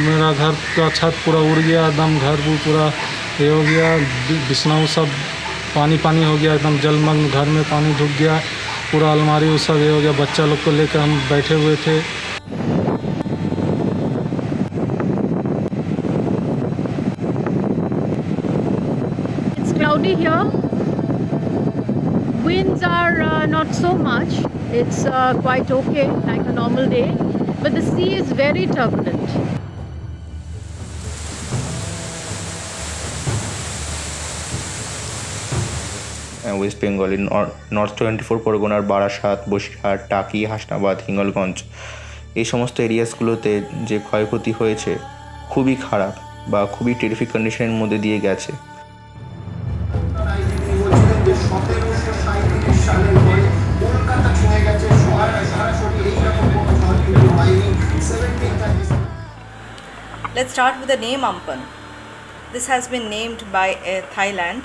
मेरा घर का छत पूरा उड़ गया एकदम, घर भी पूरा ये हो गया, बिछना सब पानी पानी हो गया, एकदम जलमग्न, घर में पानी ढुक गया, पूरा अलमारी वो सब ये हो गया। बच्चा लोग को लेकर हम बैठे हुए थे। It's cloudy here. Winds are not so much. It's quite okay, like a normal day. But the sea is very turbulent. West বেঙ্গলের নর্থ 24 পরগনার বারাসাত, বসিরহাট, টাকি, হাসনাবাদ, হিঙ্গলগঞ্জ এই সমস্ত এরিয়াসগুলোতে যে ক্ষয়ক্ষতি হয়েছে খুবই খারাপ বা খুবই টেরিফিক কন্ডিশনের মধ্যে দিয়ে গেছে। Let's start with the name Amphan. This has been named by Thailand.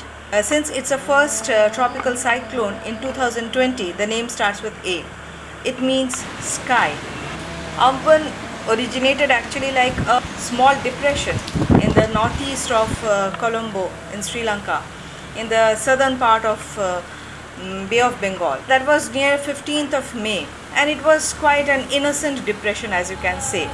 Since it's a first tropical cyclone in 2020, the name starts with A. It means sky. Amphan originated actually like a small depression in the northeast of Colombo in Sri Lanka, in the southern part of Bay of Bengal. That was near 15th of May, and it was quite an innocent depression, as you can say.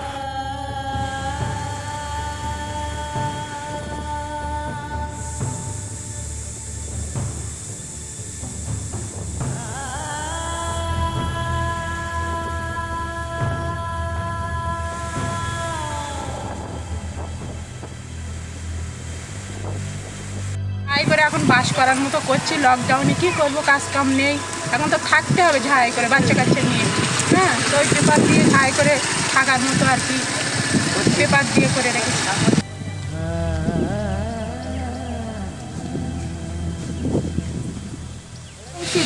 ঝাড়াই করে এখন বাস করার মতো করছি। লকডাউনে কী করবো, কাজ কাম নেই, এখন তো থাকতে হবে ঝাড়াই করে বাচ্চা কাচ্চা নিয়ে। হ্যাঁ, তো ওই পেপার দিয়ে ঝাড়াই করে থাকার মতো আর কি, পেপার দিয়ে করে রেখেছি।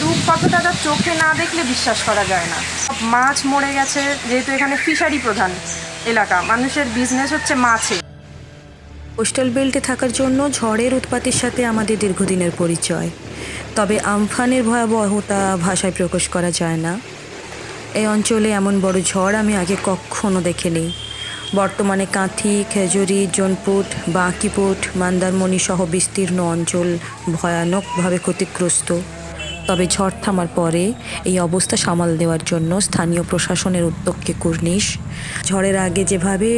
রূপকথাটা তার চোখে না দেখলে বিশ্বাস করা যায় না। মাছ মরে গেছে, যেহেতু এখানে ফিশারি প্রধান এলাকা, মানুষের বিজনেস হচ্ছে মাছে। কোস্টাল বেল্টে থাকার জন্য ঝড়ের উৎপাতের সাথে আমাদের দীর্ঘদিনের পরিচয়, তবে আমফানের ভয়াবহতা ভাষায় প্রকাশ করা যায় না। এই অঞ্চলে এমন বড় ঝড় আমি আগে কখনো দেখিনি। বর্তমানে কাঁথি, খেজুরি, জোনপুট, বাঁকিপুট, মন্দারমণি সহ বিস্তীর্ণ অঞ্চল ভয়ানকভাবে ক্ষতিগ্রস্ত। তবে ঝড় থামার পরে এই অবস্থা সামাল দেওয়ার জন্য স্থানীয় প্রশাসনের উদ্যোগকে কুর্নিশ। ঝড়ের আগে যেভাবে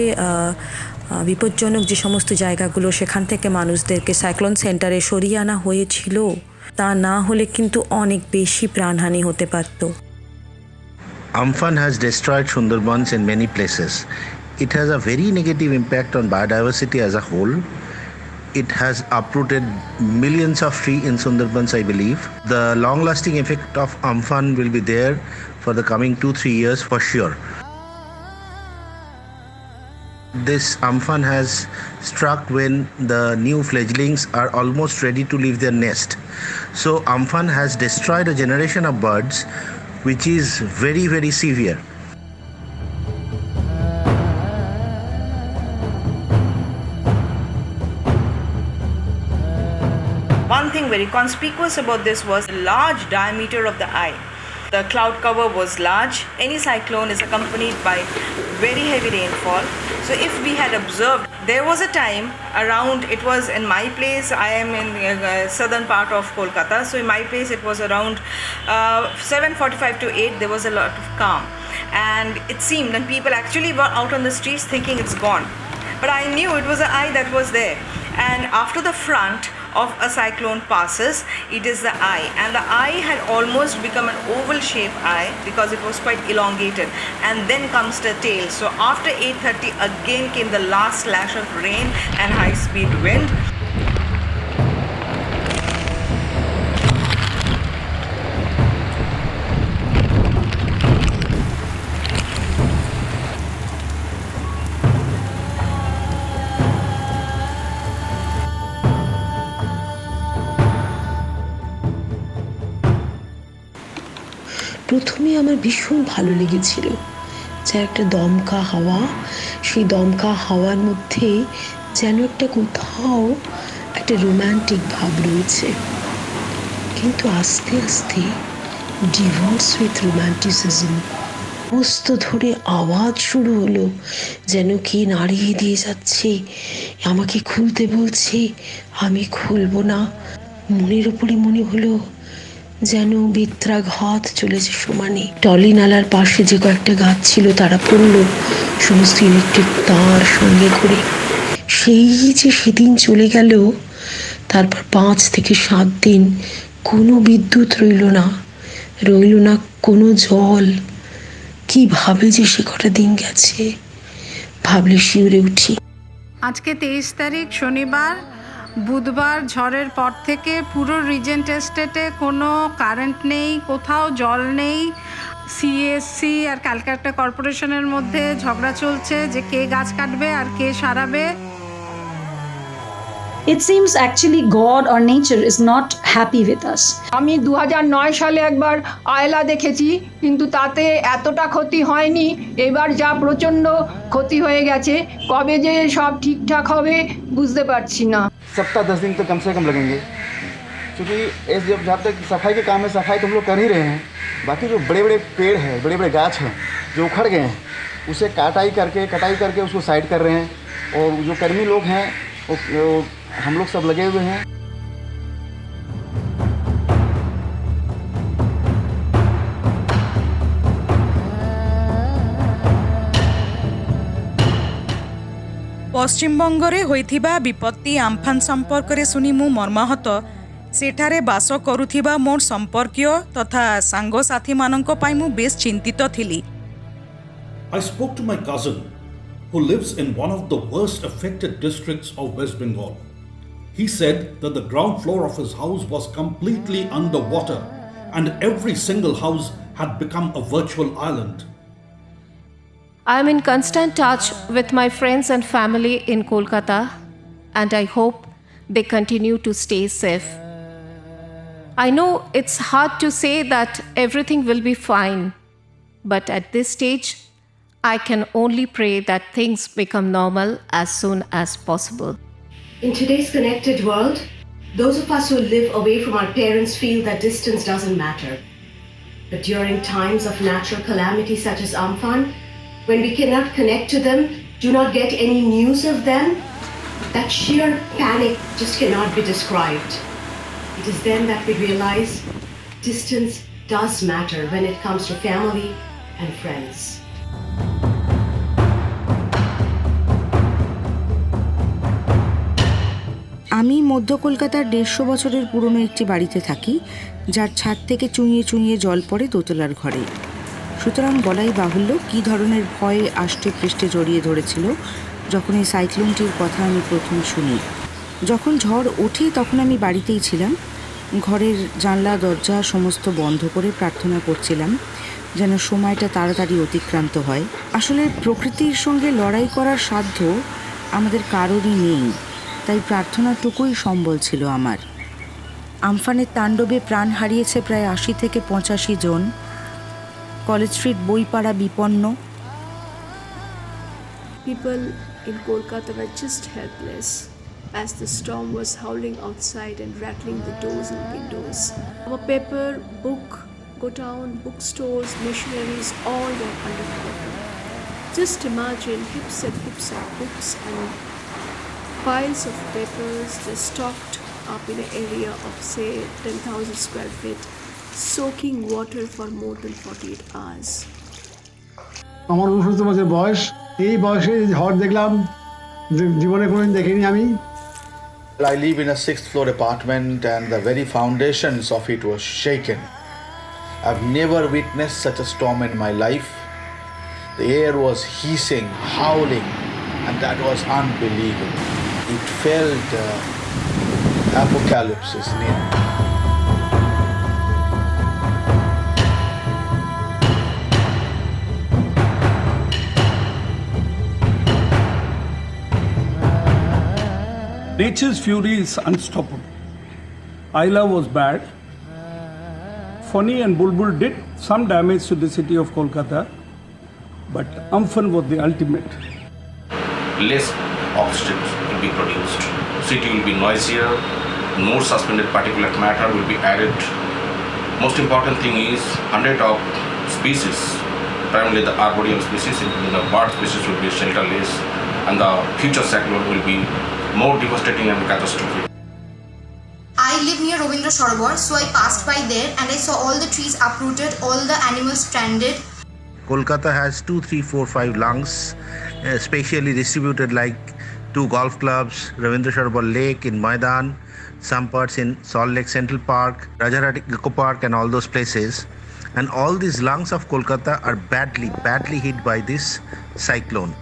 বিপজ্জনক যে সমস্ত জায়গাগুলো, সেখান থেকে মানুষদেরকে সাইক্লোন সেন্টারে সরিয়ে আনা হয়েছিল, তা না হলে কিন্তু অনেক বেশি প্রাণহানি হতে পারত। Amphan has destroyed Sundarbans in many places. It has a very negative impact on biodiversity as a whole. It has uprooted millions of trees in Sundarbans, I believe. The long-lasting effect of Amphan will be there for the coming 2-3 years for sure. This Amphan has struck when the new fledglings are almost ready to leave their nest. So Amphan has destroyed a generation of birds, which is very, very severe. One thing very conspicuous about this was the large diameter of the eye. The cloud cover was large. Any cyclone is accompanied by very heavy rainfall. So if we had observed, there was a time around, it was in my place, I am in southern part of Kolkata, so in my place it was around 7:45 to 8, there was a lot of calm. And it seemed that people actually were out on the streets thinking it's gone. But I knew it was an eye that was there. And after the front of a cyclone passes, it is the eye, and the eye had almost become an oval shaped eye because it was quite elongated, and then comes the tail. So after 8:30 again came the last slash of rain and high speed wind. প্রথমে আমার ভীষণ ভালো লেগেছিল, যা একটা দমকা হাওয়া, সেই দমকা হাওয়ার মধ্যে যেন একটা কোথাও একটা রোম্যান্টিক ভাব রয়েছে। কিন্তু আস্তে আস্তে ডিভোর্স উইথ রোম্যান্টিসিজম, সমস্ত ধরে আওয়াজ শুরু হলো, যেন কে নাড়িয়ে দিয়ে যাচ্ছে, আমাকে খুলতে বলছে, আমি খুলবো না। মনের ওপরে মনে হলো যেন বেত্রাঘাত চলেছে সমানে। টলি নালার পাশে যে কয়েকটা গাছ ছিল তারা পড়লো, সমস্ত ইলেকট্রিক তার সঙ্গে করে। সেই যে সেদিন চলে গেল, তারপর 5 থেকে 7 দিন কোনো বিদ্যুৎ রইল না কোনো জল। কিভাবে যে সে কটা দিন গেছে ভাবলে শিউরে উঠি। আজকে 23 তারিখ শনিবার, বুধবার ঝড়ের পর থেকে পুরো রিজেন্ট এস্টেটে কোনো কারেন্ট নেই, কোথাও জল নেই। সিএসসি আর ক্যালকাটা কর্পোরেশনের মধ্যে ঝগড়া চলছে যে কে গাছ কাটবে আর কে সারাবে। It seems actually God or nature is not happy with us. আমি 2009 সালে একবার আয়লা দেখেছি, কিন্তু তাতে এতটা ক্ষতি হয়নি। এবার যা প্রচণ্ড ক্ষতি হয়ে গেছে, কবে যে সব ঠিকঠাক হবে বুঝতে পারছি না। सप्ताह 10 दिन तो कम से कम लगेंगे, क्योंकि जब तक सफाई के काम है, सफाई तो हम लोग कर ही रहे हैं। बाकी जो बड़े बड़े पेड़ हैं, बड़े बड़े गाछ हैं जो उखड़ गए हैं, उसे कटाई करके उसको साइड कर रहे हैं। और जो कर्मी लोग हैं वो हम लोग सब लगे हुए हैं। ପଶ୍ଚିମବଙ୍ଗରେ ହୋଇଥିବା ବିପତ୍ତି ଆମ୍ଫାନ ସମ୍ପର୍କରେ ଶୁଣି ମୁଁ ମର୍ମାହତ। ସେଠାରେ ବାସ କରୁଥିବା ମୋର ସମ୍ପର୍କୀୟ ତଥା ସାଙ୍ଗସାଥୀମାନଙ୍କ ପାଇଁ ମୁଁ ବେଶ୍ ଚିନ୍ତିତ ଥିଲି। I spoke to my cousin who lives in one of the worst affected districts of West Bengal. He said that the ground floor of his house was completely underwater and every single house had become a virtual island. I am in constant touch with my friends and family in Kolkata, and I hope they continue to stay safe. I know it's hard to say that everything will be fine, but at this stage, I can only pray that things become normal as soon as possible. In today's connected world, those of us who live away from our parents feel that distance doesn't matter. But during times of natural calamity such as Amphan, when we cannot connect to them, do not get any news of them, that sheer panic just cannot be described. It is then that we realize distance does matter when it comes to family and friends. আমি মধ্য কলকাতার 150 বছরের পুরনো একটি বাড়িতে থাকি, যার ছাদ থেকে চুঁইয়ে চুঁইয়ে জল পড়ে দোতলার ঘরে। সুতরাং বলাই বাহুল্য কী ধরনের ভয় আষ্টে পৃষ্ঠে জড়িয়ে ধরেছিল যখন এই সাইক্লোনটির কথা আমি প্রথম শুনি। যখন ঝড় ওঠে তখন আমি বাড়িতেই ছিলাম। ঘরের জানলা দরজা সমস্ত বন্ধ করে প্রার্থনা করছিলাম যেন সময়টা তাড়াতাড়ি অতিক্রান্ত হয়। আসলে প্রকৃতির সঙ্গে লড়াই করার সাধ্য আমাদের কারোরই নেই, তাই প্রার্থনাটুকুই সম্বল ছিল আমার। আমফানের তাণ্ডবে প্রাণ হারিয়েছে প্রায় 80 থেকে 85 জন। কলেজ স্ট্রিট বইপাড়া বিপন্ন। People in Kolkata were just helpless as the storm was howling outside and rattling the doors and windows. Our paper, book, godown, bookstores, missionaries, all were underwater. Just imagine heaps and heaps of books and piles of papers just stocked up in an area of say 10,000 square feet, soaking water for more than 48 hours. আমার 69 বছর বয়স, এই বয়সে ঝড় দেখলাম জীবনে কোনোদিন দেখিনি আমি। I live in a 6th floor apartment and the very foundations of it was shaken. I've never witnessed such a storm in my life. The air was hissing, howling, and that was unbelievable. It felt apocalypse is near. Nature's fury is unstoppable. Ayla was bad. Fani and Bulbul did some damage to the city of Kolkata, but Amphan was the ultimate. Less oxygen will be produced. City will be noisier. More suspended particulate matter will be added. Most important thing is 100 of species primarily the arboreal species, including the bird species, will be shelterless, and the future cyclone will be more devastating and catastrophic. I live near Robindra Sarovar, so I passed by there and I saw all the trees uprooted, all the animals stranded. Kolkata has 2, 3, 4, 5 lungs, spatially distributed like 2 golf clubs, Ravindra Sarovar Lake in Maidan, some parts in Salt Lake Central Park, Rajarhat Eco Park and all those places. And all these lungs of Kolkata are badly hit by this cyclone.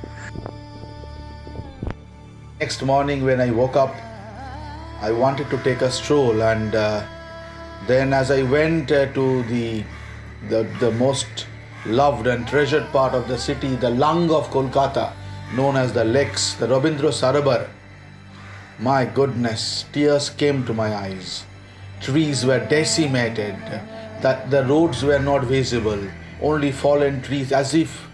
Next morning when I woke up, I wanted to take a stroll, and then as I went to the most loved and treasured part of the city, the lung of Kolkata, known as the lakes, the Rabindra Sarovar, my goodness, tears came to my eyes. Trees were decimated, that the roads were not visible, only fallen trees, as if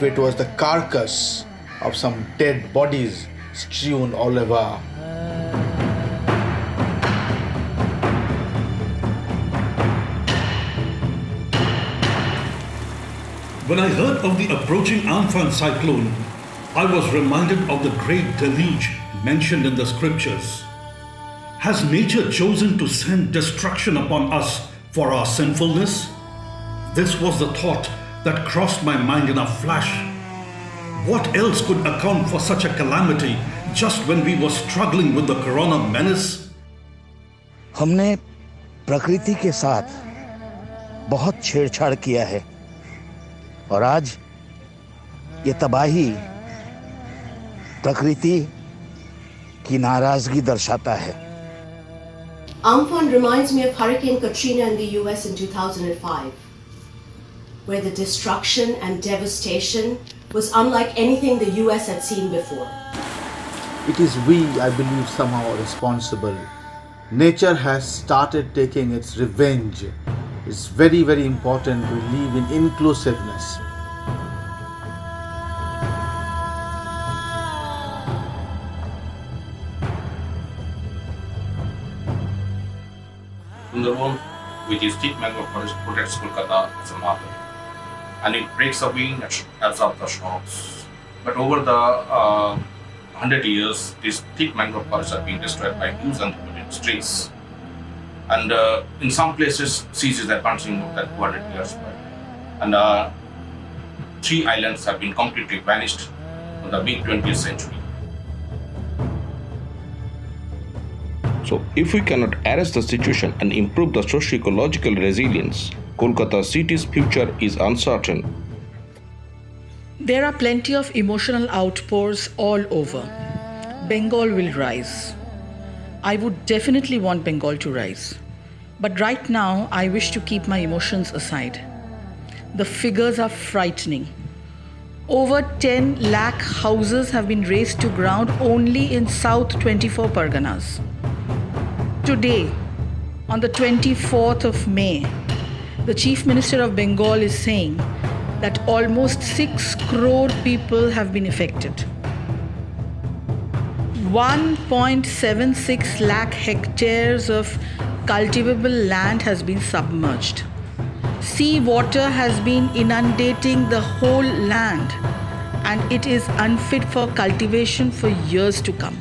it was the carcass of some dead bodies strewn all over. When I heard of the approaching Amphan cyclone, I was reminded of the great deluge mentioned in the scriptures. Has nature chosen to send destruction upon us for our sinfulness? This was the thought that crossed my mind in a flash. What else could account for such a calamity just when we were struggling with the corona menace? हमने प्रकृति के साथ बहुत छेड़छाड़ किया है और आज ये तबाही प्रकृति की नाराजगी दर्शाता है। Amphan reminds me of Hurricane Katrina in the US in 2005, where the destruction and devastation was unlike anything the US had seen before. It is we, I believe, somehow responsible. Nature has started taking its revenge. It's very, very important to live in inclusiveness. Sundarban, which is thick mangrove forest, protects Kolkata as a mother, and it breaks the wind and absorbs the shocks. But over the 100 years, these thick mangrove forests are being destroyed by huge unlimited trees. And in some places, seas is advancing more than 200 years back. And 3 islands have been completely vanished in the mid-20th century. So, if we cannot arrest the situation and improve the socio-ecological resilience, Kolkata city's future is uncertain. There are plenty of emotional outpours all over. Bengal will rise. I would definitely want Bengal to rise. But right now, I wish to keep my emotions aside. The figures are frightening. Over 10 lakh houses have been razed to ground only in South 24 Parganas. Today, on the 24th of May, the Chief Minister of Bengal is saying that almost 6 crore people have been affected. 1.76 lakh hectares of cultivable land has been submerged. Sea water has been inundating the whole land, and it is unfit for cultivation for years to come.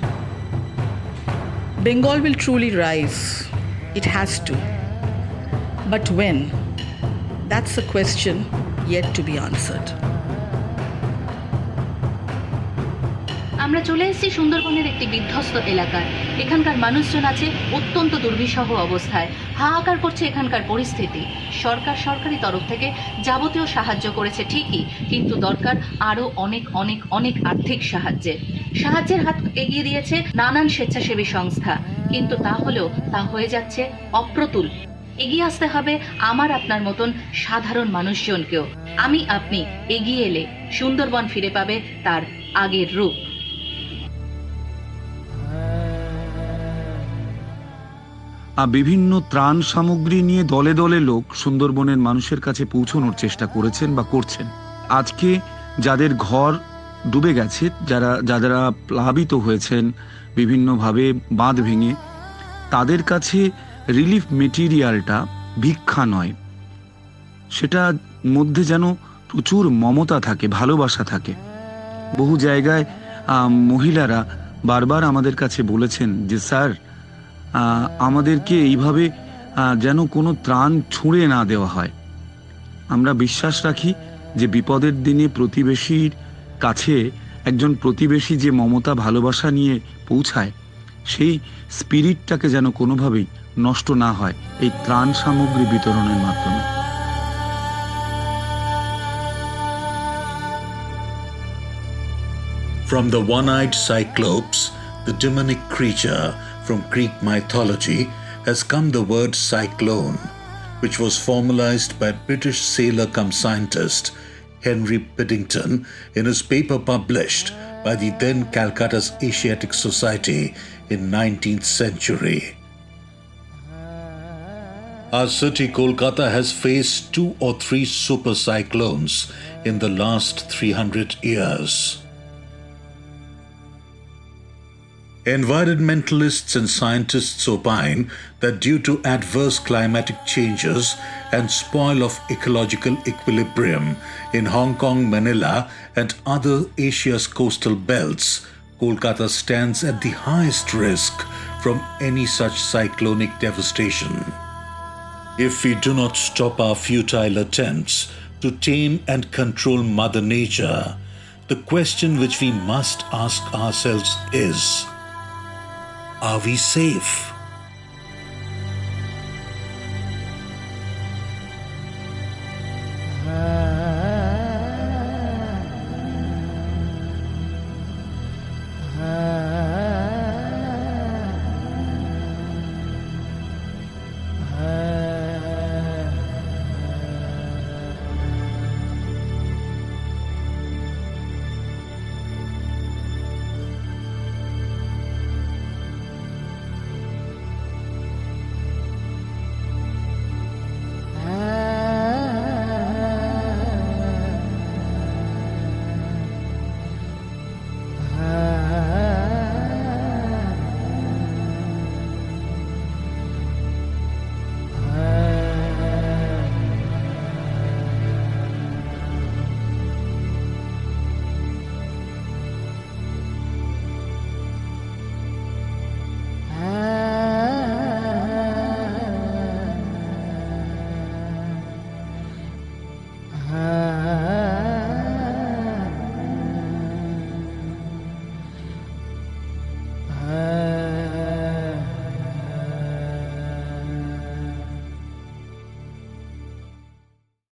Bengal will truly rise. It has to. But when? That's a question yet to be answered. আমরা চলে এসেছি সুন্দরবনের একটি বিধ্বস্ত এলাকায়। এখানকার মানুষজন আছে অত্যন্ত দুর্বিষহ অবস্থায়। হাহাকার করছে এখানকার পরিস্থিতি। সরকারি তরফ থেকে যাবতীয় সাহায্য করেছে ঠিকই, কিন্তু দরকার আরও অনেক আর্থিক সাহায্যের হাত এগিয়ে দিয়েছে নানান স্বেচ্ছাসেবী সংস্থা, কিন্তু তা হয়ে যাচ্ছে অপ্রতুল। এগিয়ে আসতে হবে আমার আপনার মতন সাধারণ মানুষজনকেও। আপনি এগিয়ে এলে সুন্দরবন ফিরে পাবে তার আগের রূপ। বিভিন্ন ত্রাণ সামগ্রী নিয়ে দলে দলে লোক সুন্দরবনের মানুষের কাছে পৌঁছানোর চেষ্টা করেছেন বা করছেন। আজকে যাদের ঘর ডুবে গেছে, যারা প্লাবিত হয়েছেন বিভিন্নভাবে বাঁধ ভেঙে, তাদের কাছে রিলিফ মেটেরিয়ালটা ভিক্ষা নয়, সেটা মধ্যে যেন প্রচুর মমতা থাকে, ভালোবাসা থাকে। বহু জায়গায় মহিলারা বারবার আমাদের কাছে বলেছেন যে স্যার আমাদেরকে এইভাবে যেন কোনো ত্রাণ ছুঁড়ে না দেওয়া হয়। আমরা বিশ্বাস রাখি যে বিপদের দিনে প্রতিবেশীর কাছে একজন প্রতিবেশী যে মমতা ভালোবাসা নিয়ে পৌঁছায়, সেই স্পিরিটটাকে যেন কোনোভাবেই নষ্ট না হয় এই ত্রাণ সামগ্রী বিতরণের মাধ্যমে। From the one-eyed Cyclops, the demonic creature from Greek mythology, has come the word cyclone, which was formalized by British sailor-cum-scientist Henry Piddington in his paper published by the then Calcutta's Asiatic Society in 19th century. Our city, Kolkata, has faced 2 or 3 super cyclones in the last 300 years. Environmentalists and scientists opine that due to adverse climatic changes and spoil of ecological equilibrium in Hong Kong, Manila and other Asia's coastal belts, Kolkata stands at the highest risk from any such cyclonic devastation. If we do not stop our futile attempts to tame and control Mother Nature, the question which we must ask ourselves is, are we safe?